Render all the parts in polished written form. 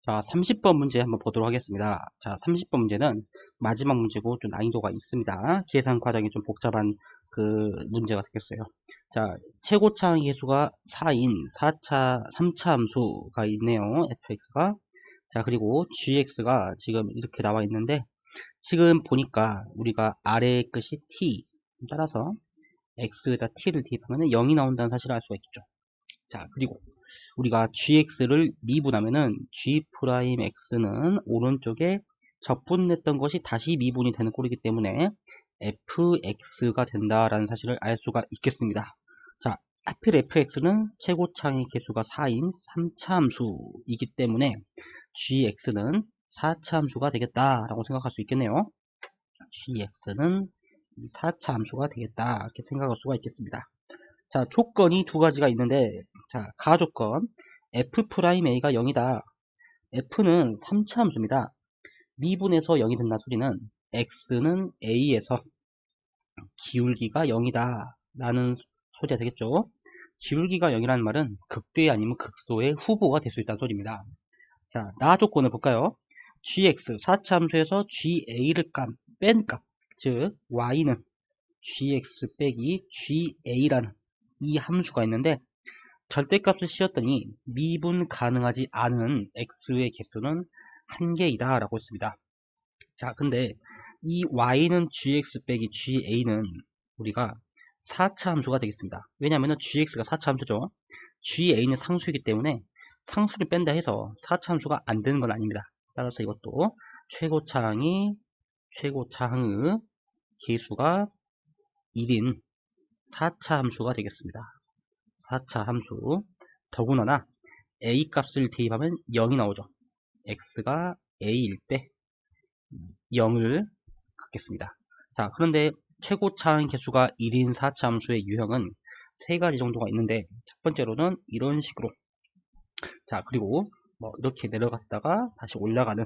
자, 30번 문제 한번 보도록 하겠습니다. 자, 30번 문제는 마지막 문제고 좀 난이도가 있습니다. 계산 과정이 좀 복잡한 그 문제가 되겠어요. 자, 최고차항 계수가 4인 3차 함수가 있네요. fx가. 자, 그리고 gx가 지금 이렇게 나와 있는데, 지금 보니까 우리가 아래의 끝이 t, 따라서 x에다 t를 대입하면 0이 나온다는 사실을 알 수가 있겠죠. 자, 그리고 우리가 gx를 미분하면은 g'x는 오른쪽에 적분했던 것이 다시 미분이 되는 꼴이기 때문에 fx가 된다라는 사실을 알 수가 있겠습니다. 자, 하필 fx는 최고차항의 개수가 4인 3차 함수이기 때문에 gx는 4차 함수가 되겠다라고 생각할 수 있겠네요. gx는 4차 함수가 되겠다 이렇게 생각할 수가 있겠습니다. 자, 조건이 두 가지가 있는데, 자, 가조건 f'A가 0이다. f는 3차 함수입니다. 미분에서 0이 된다는 소리는 x는 a에서 기울기가 0이다 라는 소리가 되겠죠. 기울기가 0이라는 말은 극대 아니면 극소의 후보가 될 수 있다는 소리입니다. 자, 나 조건을 볼까요? gx 4차 함수에서 ga를 뺀 값, 즉 y는 gx 빼기 ga라는 이 함수가 있는데, 절대값을 씌웠더니 미분 가능하지 않은 x의 개수는 1개이다 라고 했습니다. 자, 근데 이 y는 gx 빼기 ga는 우리가 4차 함수가 되겠습니다. 왜냐하면 gx가 4차 함수죠. ga는 상수이기 때문에 상수를 뺀다 해서 4차 함수가 안 되는 건 아닙니다. 따라서 이것도 최고차항의 개수가 1인 4차 함수가 되겠습니다. 4차 함수. 더군다나 a 값을 대입하면 0이 나오죠. x가 a일 때 0을 갖겠습니다. 자, 그런데 최고차항 개수가 1인 4차 함수의 유형은 세 가지 정도가 있는데, 첫 번째로는 이런 식으로, 자, 그리고 뭐 이렇게 내려갔다가 다시 올라가는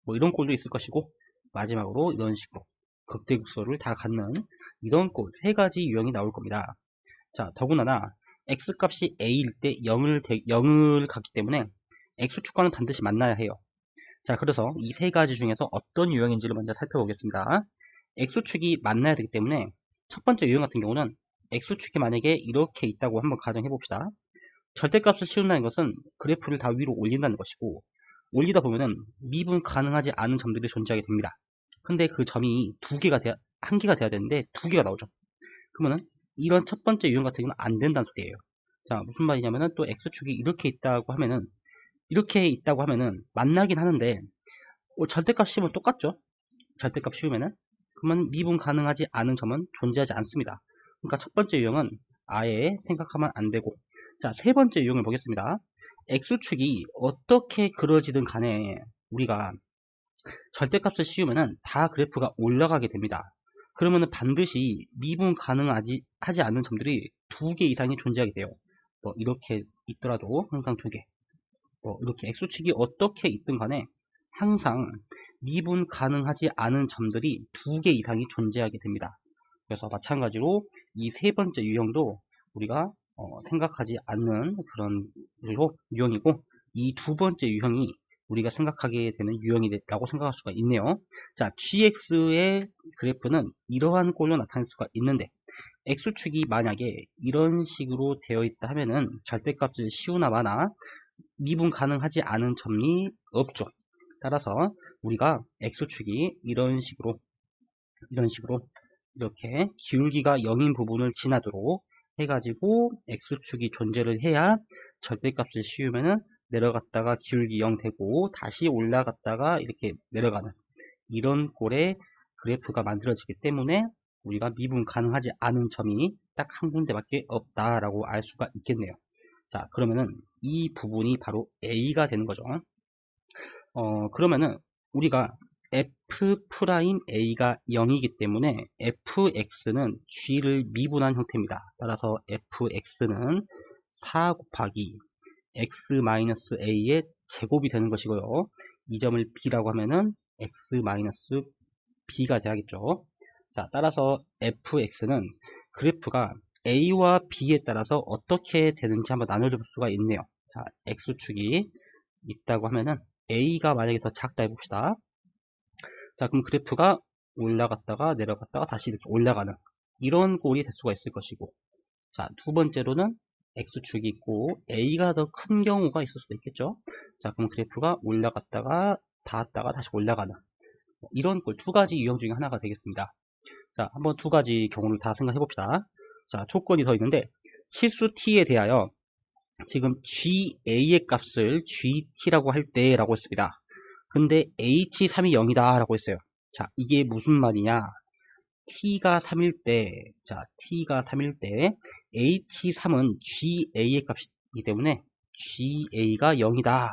뭐 이런 꼴도 있을 것이고, 마지막으로 이런 식으로 극대극소를 다 갖는 이런 꼴 세 가지 유형이 나올 겁니다. 자, 더군다나 x값이 a일 때 0을 갖기 때문에 x축과는 반드시 만나야 해요. 자, 그래서 이 세 가지 중에서 어떤 유형인지를 먼저 살펴보겠습니다. x축이 만나야 되기 때문에 첫 번째 유형 같은 경우는 x축이 만약에 이렇게 있다고 한번 가정해 봅시다. 절대값을 씌운다는 것은 그래프를 다 위로 올린다는 것이고, 올리다 보면은 미분 가능하지 않은 점들이 존재하게 됩니다. 근데 그 점이 한 개가 돼야 되는데 두 개가 나오죠. 그러면은 이런 첫 번째 유형 같은 경우는 안 된다는 소리예요. 자, 무슨 말이냐면은 또 x축이 이렇게 있다고 하면은 만나긴 하는데 절대값 씌우면 똑같죠. 절대값 씌우면은 그러면 미분 가능하지 않은 점은 존재하지 않습니다. 그러니까 첫 번째 유형은 아예 생각하면 안 되고, 자, 세 번째 유형을 보겠습니다. x축이 어떻게 그려지든 간에 우리가 절대값을 씌우면은 다 그래프가 올라가게 됩니다. 그러면은 반드시 미분 가능하지 않은 점들이 두 개 이상이 존재하게 돼요. 뭐 이렇게 있더라도 항상 두 개. 뭐 이렇게 x축이 어떻게 있든 간에 항상 미분 가능하지 않은 점들이 두 개 이상이 존재하게 됩니다. 그래서 마찬가지로 이 세 번째 유형도 우리가 생각하지 않는 그런 유형이고, 이 두 번째 유형이 우리가 생각하게 되는 유형이라고 생각할 수가 있네요. 자, gx의 그래프는 이러한 꼴로 나타날 수가 있는데, x축이 만약에 이런 식으로 되어 있다 하면은 절대값을 씌우나 마나 미분 가능하지 않은 점이 없죠. 따라서 우리가 x축이 이런 식으로 이렇게 기울기가 0인 부분을 지나도록 해가지고 x축이 존재를 해야 절대값을 씌우면은 내려갔다가 기울기 0 되고 다시 올라갔다가 이렇게 내려가는 이런 꼴의 그래프가 만들어지기 때문에 우리가 미분 가능하지 않은 점이 딱 한 군데밖에 없다라고 알 수가 있겠네요. 자, 그러면은 이 부분이 바로 A가 되는 거죠. 그러면은 우리가 f'A가 0이기 때문에 fx는 g를 미분한 형태입니다. 따라서 fx는 4 곱하기 x-a의 제곱이 되는 것이고요. 이 점을 b라고 하면은 x-b가 돼야겠죠. 자, 따라서 fx는 그래프가 a와 b에 따라서 어떻게 되는지 한번 나눠볼 수가 있네요. 자, x축이 있다고 하면은 A가 만약에 더 작다 해봅시다. 자, 그럼 그래프가 올라갔다가 내려갔다가 다시 이렇게 올라가는 이런 꼴이 될 수가 있을 것이고, 자, 두 번째로는 X축이 있고 A가 더 큰 경우가 있을 수도 있겠죠. 자, 그럼 그래프가 올라갔다가 닿았다가 다시 올라가는 이런 꼴 두 가지 유형 중에 하나가 되겠습니다. 자, 한번 두 가지 경우를 다 생각해 봅시다. 자, 조건이 더 있는데 실수 t에 대하여 지금 GA의 값을 GT라고 할 때라고 했습니다. 근데 H3이 0이다 라고 했어요. 자, 이게 무슨 말이냐? T가 3일 때, 자, T가 3일 때, H3은 GA의 값이기 때문에 GA가 0이다.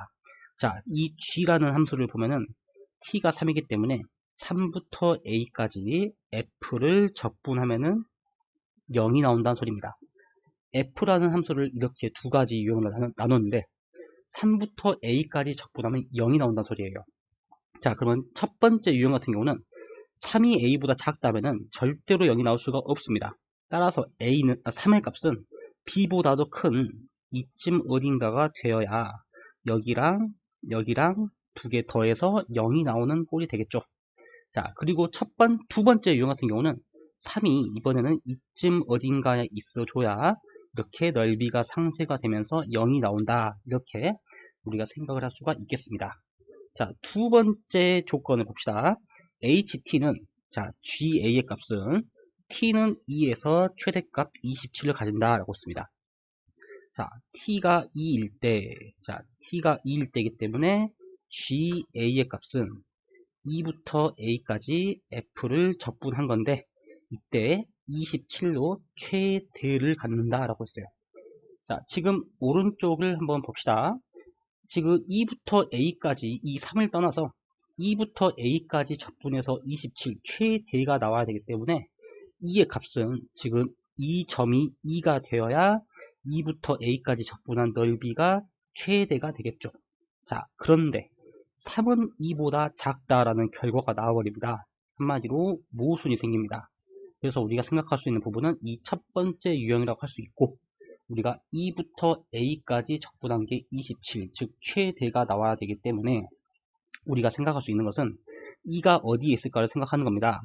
자, 이 G라는 함수를 보면은 T가 3이기 때문에 3부터 A까지 F를 적분하면은 0이 나온다는 소리입니다. F라는 함수를 이렇게 두 가지 유형으로 나눴는데 3부터 A까지 적분하면 0이 나온다는 소리예요. 자, 그러면 첫 번째 유형 같은 경우는 3이 A보다 작다면은 절대로 0이 나올 수가 없습니다. 따라서 3의 값은 B보다도 큰 이쯤 어딘가가 되어야 여기랑 두 개 더해서 0이 나오는 꼴이 되겠죠. 자, 그리고 두 번째 유형 같은 경우는 3이 이번에는 이쯤 어딘가에 있어줘야 이렇게 넓이가 상쇄가 되면서 0이 나온다. 이렇게 우리가 생각을 할 수가 있겠습니다. 자, 두 번째 조건을 봅시다. HT는, 자, GA의 값은 T는 2에서 최대값 27을 가진다라고 했습니다. 자, T가 2일 때, 자, T가 2일 때이기 때문에 GA의 값은 2부터 A까지 F를 적분한 건데, 이때 27로 최대를 갖는다라고 했어요. 자, 지금 오른쪽을 한번 봅시다. 지금 2부터 A까지 이 3을 떠나서 2부터 A까지 적분해서 27 최대가 나와야 되기 때문에 2의 값은 지금 이 점이 2가 되어야 2부터 A까지 적분한 넓이가 최대가 되겠죠. 자, 그런데 3은 2보다 작다라는 결과가 나와버립니다. 한마디로 모순이 생깁니다. 그래서 우리가 생각할 수 있는 부분은 이 첫 번째 유형이라고 할 수 있고, 우리가 2부터 A까지 적분한 게 27, 즉 최대가 나와야 되기 때문에 우리가 생각할 수 있는 것은 2가 어디에 있을까를 생각하는 겁니다.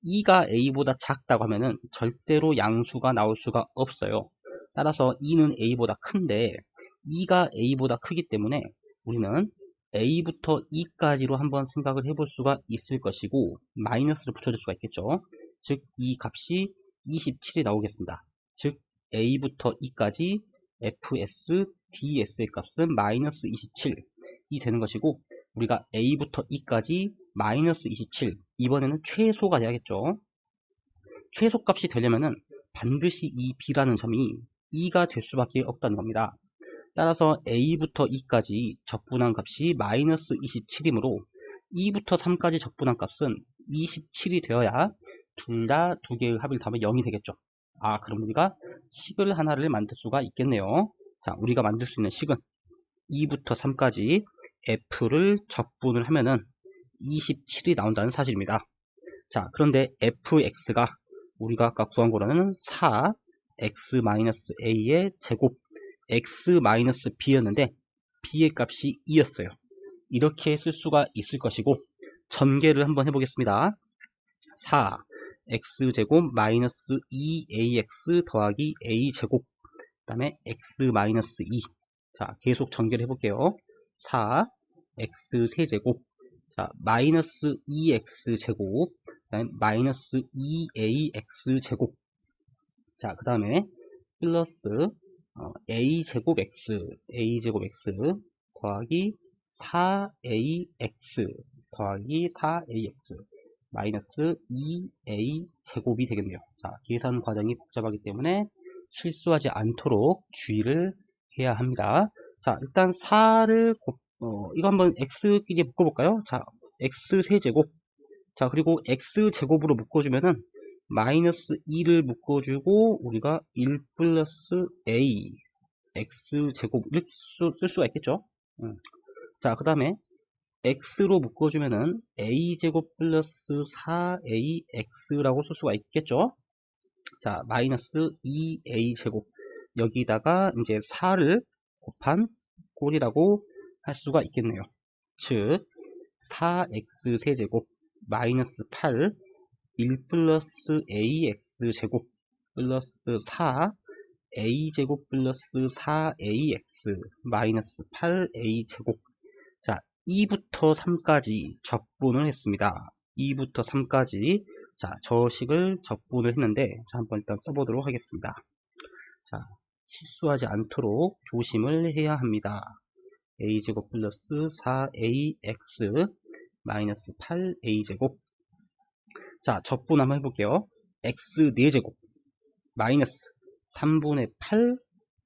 2가 A보다 작다고 하면은 절대로 양수가 나올 수가 없어요. 따라서 2는 A보다 큰데 2가 A보다 크기 때문에 우리는 A부터 2까지로 한번 생각을 해볼 수가 있을 것이고 마이너스를 붙여줄 수가 있겠죠. 즉 이 값이 27이 나오겠습니다. 즉 A부터 2까지 fs, ds의 값은 마이너스 27이 되는 것이고 우리가 A부터 E까지 마이너스 27 이번에는 최소가 돼야겠죠. 최소값이 되려면은 반드시 이 B라는 점이 2가 될 수밖에 없다는 겁니다. 따라서 A부터 E까지 적분한 값이 마이너스 27이므로 2부터 3까지 적분한 값은 27이 되어야 둘 다 두 개의 합을 더하면 0이 되겠죠. 아, 그럼 우리가 식을 하나를 만들 수가 있겠네요. 자, 우리가 만들 수 있는 식은 2부터 3까지 F를 적분을 하면은 27이 나온다는 사실입니다. 자, 그런데 fx가 우리가 아까 구한 거로는 4x-a의 제곱 x-b였는데 b의 값이 2였어요. 이렇게 쓸 수가 있을 것이고 전개를 한번 해보겠습니다. 4x제곱 마이너스 2ax 더하기 a제곱 그 다음에 x-2 자, 계속 전개를 해볼게요. 4x 세제곱 자, 마이너스 2x 제곱 그다음에 마이너스 2ax 제곱 자, 그 다음에 플러스 a 제곱 x 더하기 4ax 더하기 4ax 마이너스 2a 제곱이 되겠네요. 자, 계산 과정이 복잡하기 때문에 실수하지 않도록 주의를 해야 합니다. 자, 일단 4를 이거 한번 x끼리 묶어볼까요? 자, x 세제곱 자, 그리고 x제곱으로 묶어주면은 마이너스 2를 묶어주고 우리가 1 플러스 a x제곱 이렇게 쓸 수가 있겠죠. 자, 그 다음에 x로 묶어주면은 a제곱 플러스 4ax라고 쓸 수가 있겠죠. 자, 마이너스 2a제곱 여기다가 이제 4를 곱한 꼴이라고 할 수가 있겠네요. 즉 4x 세제곱 마이너스 8 1 플러스 ax 제곱 플러스 4 a제곱 플러스 4ax 마이너스 8a 제곱. 자, 2부터 3까지 적분을 했습니다. 2부터 3까지 자, 저 식을 적분을 했는데, 자, 한번 일단 써보도록 하겠습니다. 자, 실수하지 않도록 조심을 해야 합니다. a제곱 플러스 4ax 마이너스 8a제곱. 자, 적분 한번 해볼게요. x 4제곱 마이너스 3분의 8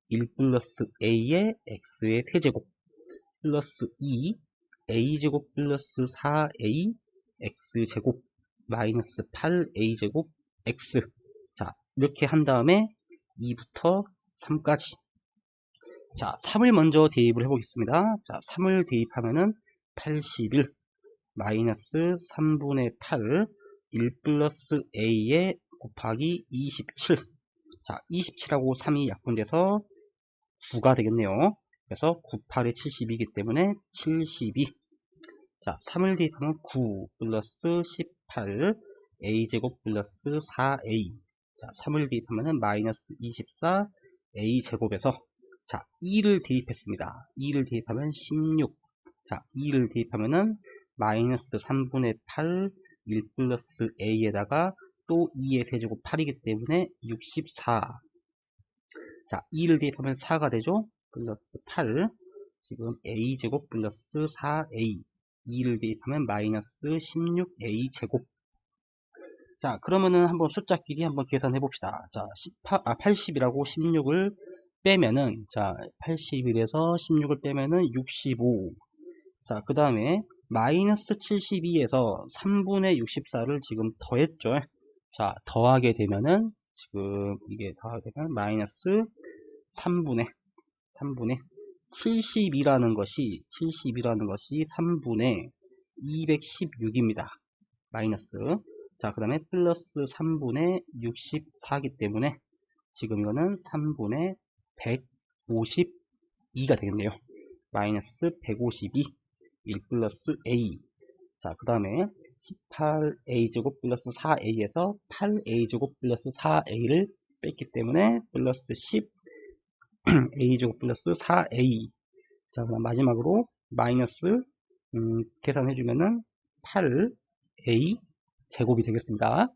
1 플러스 a의 x의 세제곱 플러스 2 a제곱 플러스 4a x제곱 마이너스 8a제곱 x. 자, 이렇게 한 다음에 2부터 3까지. 자, 3을 먼저 대입을 해보겠습니다. 자, 3을 대입하면은 81 마이너스 3분의 8 1 플러스 a에 곱하기 27. 자, 27하고 3이 약분돼서 9가 되겠네요. 그래서 9, 8에 72이기 때문에 72. 자, 3을 대입하면 9 플러스 18 a제곱 플러스 4a. 자, 3을 대입하면 마이너스 24 a제곱에서 자, 2를 대입했습니다. 2를 대입하면 16. 자, 2를 대입하면은 마이너스 3분의 8 1 플러스 a에다가 또 2의 세제곱 8이기 때문에 64. 자, 2를 대입하면 4가 되죠. 플러스 8. 지금 a제곱 플러스 4a. 2를 대입하면 마이너스 16a 제곱. 자, 그러면은 한번 숫자끼리 한번 계산해 봅시다. 자, 80이라고 16을 빼면은, 자, 81에서 16을 빼면은 65. 자, 그 다음에 마이너스 72에서 3분의 64를 지금 더했죠. 자, 더하게 되면은, 지금 이게 더하게 되면 마이너스 3분의 70이라는 것이 3분의 216입니다. 마이너스. 자, 그 다음에 플러스 3분의 64이기 때문에 지금 이거는 3분의 152가 되겠네요. 마이너스 152 1 플러스 a. 자, 그 다음에 18a제곱 플러스 4a에서 8a제곱 플러스 4a를 뺐기 때문에 플러스 10a제곱 플러스 4a. 자, 그럼 마지막으로 마이너스 계산해주면은 8a 제곱이 되겠습니다.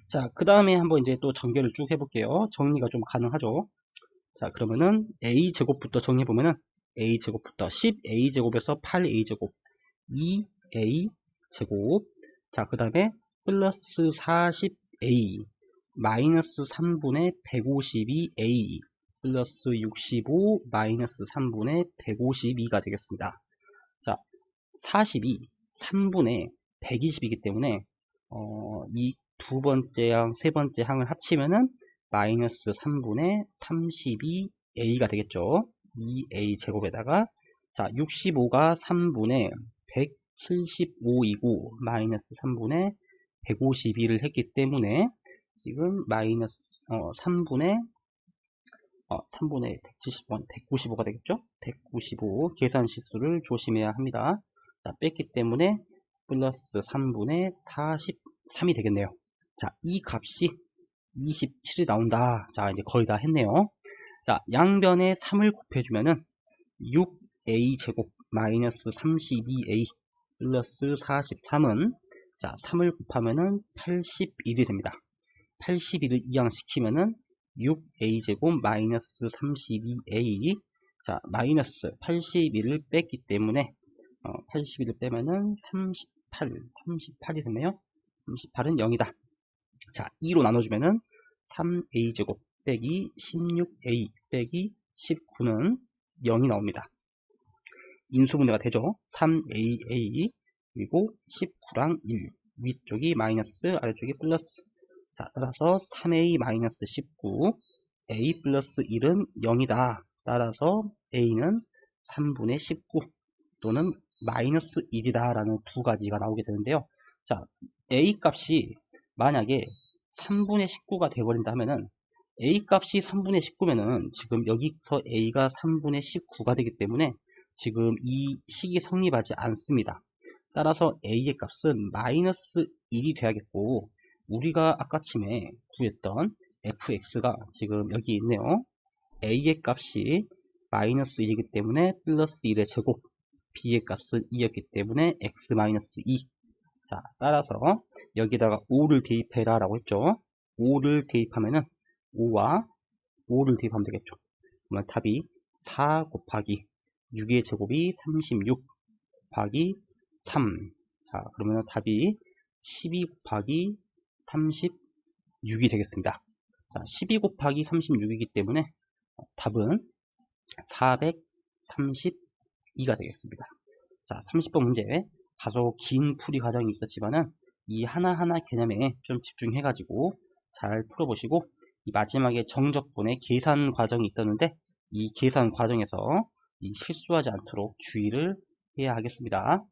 자, 그 다음에 한번 이제 또 전개를 쭉 해볼게요. 정리가 좀 가능하죠. 자, 그러면은 a 제곱부터 정리해보면은 a 제곱부터 10a 제곱에서 8a 제곱 2a 제곱. 자, 그 다음에 플러스 40a 마이너스 3분의 152a 플러스 65 마이너스 3분의 152가 되겠습니다. 자, 40이 3분의 120이기 때문에 이 두 번째 항, 세 번째 항을 합치면은 마이너스 3분의 32a가 되겠죠. 2a 제곱에다가 자, 65가 3분의 175이고 마이너스 3분의 152를 했기 때문에 지금 마이너스 3분의 195가 되겠죠? 195 계산 실수를 조심해야 합니다. 자, 뺐기 때문에 플러스 3분의 43이 되겠네요. 자, 이 값이 27이 나온다. 자, 이제 거의 다 했네요. 자, 양변에 3을 곱해주면은 6a 제곱 마이너스 32a 플러스 43은 자, 3을 곱하면은 81이 됩니다. 81을 이항시키면은 6a 제곱 마이너스 32a. 자, 마이너스 81을 뺐기 때문에 81을 빼면은 38이 되네요. 38은 0이다. 자, 2로 나눠주면은 3a 제곱 빼기 16a 빼기 19는 0이 나옵니다. 인수분해가 되죠. 3aa 그리고 19랑 1 위쪽이 마이너스 아래쪽이 플러스. 자, 따라서 3a 마이너스 19 a 플러스 1은 0이다. 따라서 a는 3분의 19 또는 마이너스 1이다 라는 두 가지가 나오게 되는데요. 자, a 값이 만약에 3분의 19가 되어버린다 하면은 a 값이 3분의 19면은 지금 여기서 a가 3분의 19가 되기 때문에 지금 이 식이 성립하지 않습니다. 따라서 a의 값은 마이너스 1이 돼야겠고, 우리가 아까쯤에 구했던 fx가 지금 여기 있네요. a의 값이 마이너스 1이기 때문에 플러스 1의 제곱, b의 값은 2였기 때문에 x 마이너스 2. 자, 따라서 여기다가 5를 대입해라 라고 했죠. 5를 대입하면은 5를 대입하면 되겠죠. 그러면 답이 4 곱하기 6의 제곱이 36 곱하기 3. 자, 그러면 답이 12 곱하기 36이 되겠습니다. 자, 12 곱하기 36이기 때문에 답은 432가 되겠습니다. 자, 30번 문제. 다소 긴 풀이 과정이 있었지만은 이 하나하나 개념에 좀 집중해가지고 잘 풀어보시고, 이 마지막에 정적분의 계산 과정이 있었는데 이 계산 과정에서 이 실수하지 않도록 주의를 해야 하겠습니다.